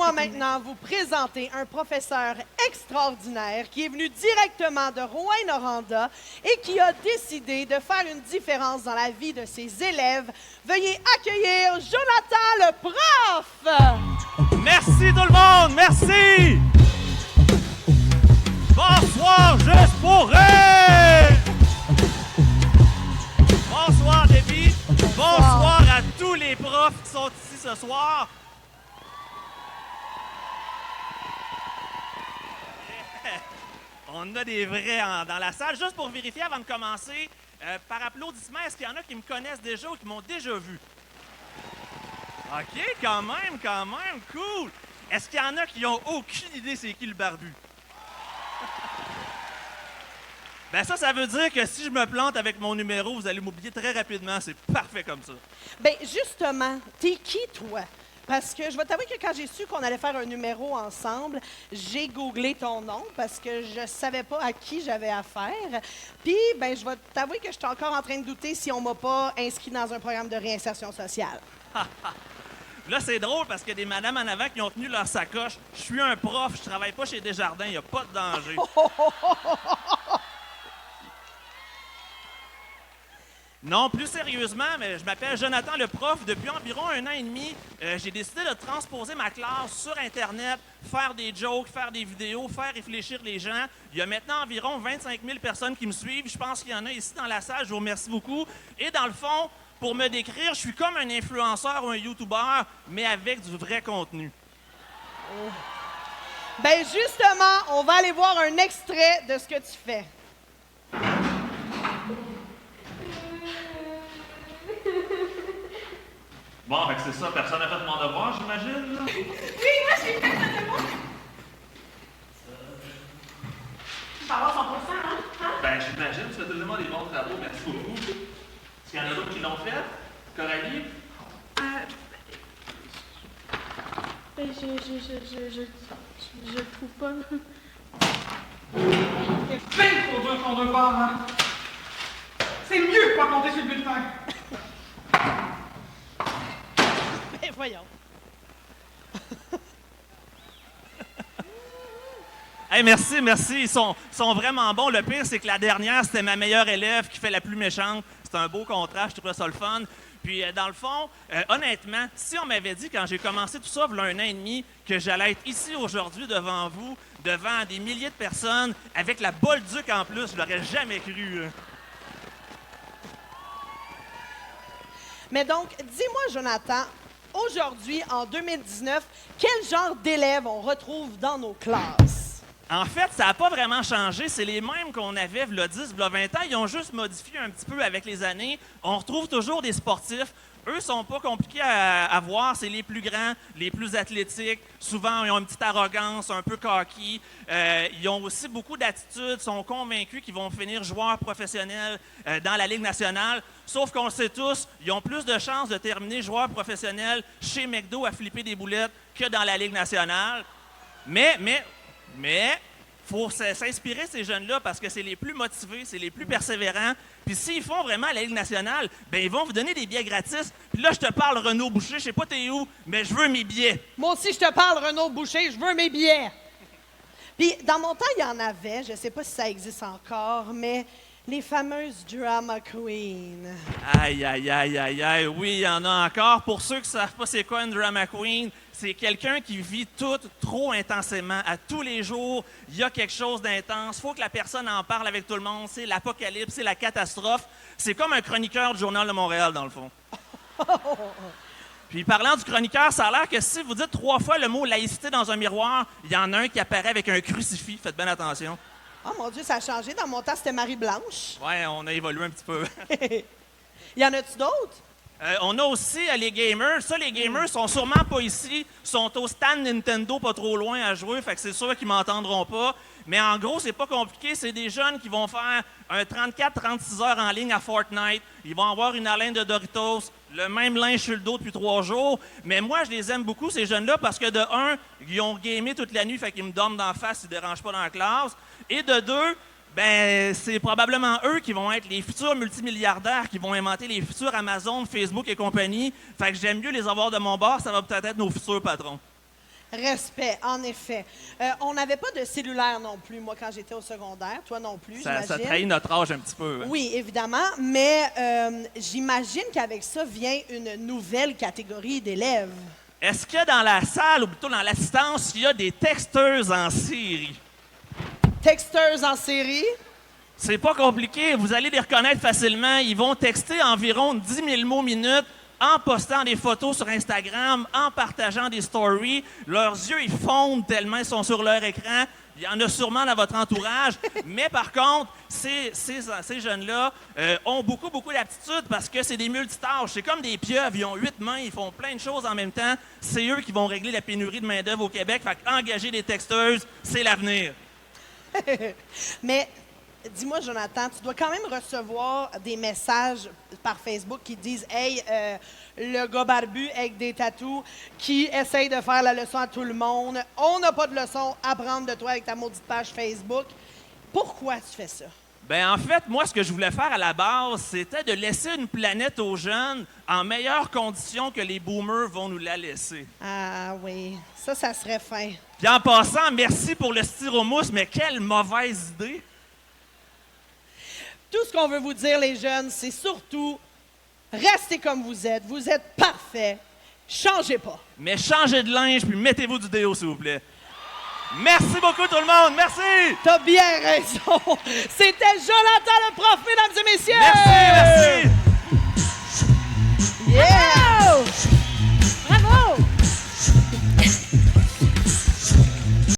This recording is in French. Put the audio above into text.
Laissez-moi maintenant vous présenter un professeur extraordinaire qui est venu directement de Rouyn-Noranda et qui a décidé de faire une différence dans la vie de ses élèves. Veuillez accueillir Jonathan le prof! Merci tout le monde, merci! Bonsoir, juste pour rire! Bonsoir, Debbie. Bonsoir à tous les profs qui sont ici ce soir. On a des vrais dans la salle. Juste pour vérifier avant de commencer, par applaudissement, est-ce qu'il y en a qui me connaissent déjà ou qui m'ont déjà vu? OK, quand même, cool! Est-ce qu'il y en a qui n'ont aucune idée c'est qui le barbu? Ben ça veut dire que si je me plante avec mon numéro, vous allez m'oublier très rapidement. C'est parfait comme ça. Ben justement, t'es qui, toi? Parce que je vais t'avouer que quand j'ai su qu'on allait faire un numéro ensemble, j'ai googlé ton nom parce que je savais pas à qui j'avais affaire. Puis, ben je vais t'avouer que je suis encore en train de douter si on m'a pas inscrit dans un programme de réinsertion sociale. Là, c'est drôle parce qu'il y a des madames en avant qui ont tenu leur sacoche. Je suis un prof, je travaille pas chez Desjardins, il n'y a pas de danger. Non, plus sérieusement, mais je m'appelle Jonathan le prof. Depuis environ 1 an et demi, j'ai décidé de transposer ma classe sur Internet, faire des jokes, faire des vidéos, faire réfléchir les gens. Il y a maintenant environ 25 000 personnes qui me suivent. Je pense qu'il y en a ici dans la salle. Je vous remercie beaucoup. Et dans le fond, pour me décrire, je suis comme un influenceur ou un YouTuber, mais avec du vrai contenu. Ben justement, on va aller voir un extrait de ce que tu fais. Bon, fait que c'est ça, personne n'a fait mon devoir, j'imagine, là? Oui, moi, j'ai fait mon devoir. Tu vas avoir 100%, hein? Ben, j'imagine, tu fais tellement des bons travaux, merci beaucoup. Est-ce qu'il y en a d'autres qui l'ont fait? Coralie? Je trouve pas. C'est bien trop dur son devoir, hein? C'est mieux pas compter sur le bulletin. Ben voyons. Hey, merci. Ils sont vraiment bons. Le pire, c'est que la dernière, c'était ma meilleure élève qui fait la plus méchante. C'est un beau contraste, je trouvais ça le fun. Puis, dans le fond, honnêtement, si on m'avait dit quand j'ai commencé tout ça, il y a 1 an et demi, que j'allais être ici aujourd'hui devant vous, devant des milliers de personnes, avec la Bolduc en plus, je l'aurais jamais cru. Mais donc, dis-moi, Jonathan, aujourd'hui, en 2019, quel genre d'élèves on retrouve dans nos classes? En fait, ça n'a pas vraiment changé. C'est les mêmes qu'on avait il y a 10, il y a 20 ans. Ils ont juste modifié un petit peu avec les années. On retrouve toujours des sportifs. Eux sont pas compliqués à voir. C'est les plus grands, les plus athlétiques. Souvent, ils ont une petite arrogance, un peu cocky. Ils ont aussi beaucoup d'attitude, sont convaincus qu'ils vont finir joueurs professionnels dans la Ligue nationale. Sauf qu'on le sait tous, ils ont plus de chances de terminer joueurs professionnels chez McDo à flipper des boulettes que dans la Ligue nationale. Mais, il faut s'inspirer de ces jeunes-là parce que c'est les plus motivés, c'est les plus persévérants. Puis s'ils font vraiment la Ligue nationale, ben ils vont vous donner des billets gratis. Puis là, je te parle, Renaud Boucher, je sais pas t'es où, mais je veux mes billets. Moi aussi, je te parle, Renaud Boucher, je veux mes billets. Puis, dans mon temps, il y en avait, je sais pas si ça existe encore, mais les fameuses drama queens. Aïe, oui, il y en a encore. Pour ceux qui ne savent pas c'est quoi une drama queen, c'est quelqu'un qui vit tout trop intensément. À tous les jours, il y a quelque chose d'intense. Il faut que la personne en parle avec tout le monde. C'est l'apocalypse, c'est la catastrophe. C'est comme un chroniqueur du Journal de Montréal, dans le fond. Puis parlant du chroniqueur, ça a l'air que si vous dites 3 fois le mot laïcité dans un miroir, il y en a un qui apparaît avec un crucifix. Faites bien attention. Oh mon Dieu, ça a changé. Dans mon temps, c'était Marie-Blanche. Ouais, on a évolué un petit peu. Y en a-tu d'autres? On a aussi les gamers. Ça, les gamers sont sûrement pas ici. Sont au stand Nintendo pas trop loin à jouer. Fait que c'est sûr qu'ils m'entendront pas. Mais en gros, c'est pas compliqué. C'est des jeunes qui vont faire un 34-36 heures en ligne à Fortnite. Ils vont avoir une haleine de Doritos, le même linge sur le dos depuis 3 jours. Mais moi, je les aime beaucoup, ces jeunes-là, parce que de un, ils ont gamé toute la nuit, fait qu'ils me dorment d'en face, ils ne dérangent pas dans la classe. Et de deux, ben, c'est probablement eux qui vont être les futurs multimilliardaires, qui vont inventer les futurs Amazon, Facebook et compagnie. Fait que j'aime mieux les avoir de mon bord, ça va peut-être être nos futurs patrons. Respect, en effet. On n'avait pas de cellulaire non plus, moi, quand j'étais au secondaire. Toi non plus, Ça j'imagine. trahit notre âge un petit peu. Hein. Oui, évidemment, mais j'imagine qu'avec ça vient une nouvelle catégorie d'élèves. Est-ce que dans la salle, ou plutôt dans l'assistance, il y a des texteuses en série? Texteuses en série. C'est pas compliqué, vous allez les reconnaître facilement. Ils vont texter environ 10 000 mots minute en postant des photos sur Instagram, en partageant des stories. Leurs yeux, ils fondent tellement ils sont sur leur écran. Il y en a sûrement dans votre entourage. Mais par contre, ces jeunes-là ont beaucoup d'aptitudes parce que c'est des multitâches. C'est comme des pieuvres. Ils ont 8 mains, ils font plein de choses en même temps. C'est eux qui vont régler la pénurie de main-d'œuvre au Québec. Fait qu'engager des texteuses, c'est l'avenir. Mais dis-moi, Jonathan, tu dois quand même recevoir des messages par Facebook qui disent « Hey, le gars barbu avec des tatous qui essaye de faire la leçon à tout le monde. On n'a pas de leçon à prendre de toi avec ta maudite page Facebook. » Pourquoi tu fais ça? Ben en fait, moi, ce que je voulais faire à la base, c'était de laisser une planète aux jeunes en meilleures conditions que les boomers vont nous la laisser. Ah oui, ça serait fin. Puis en passant, merci pour le styromousse, mais quelle mauvaise idée! Tout ce qu'on veut vous dire, les jeunes, c'est surtout restez comme vous êtes. Vous êtes parfaits. Changez pas. Mais changez de linge puis mettez-vous du déo, s'il vous plaît. Merci beaucoup, tout le monde. Merci! T'as bien raison. C'était Jonathan le prof, mesdames et messieurs. Merci, merci! Yeah!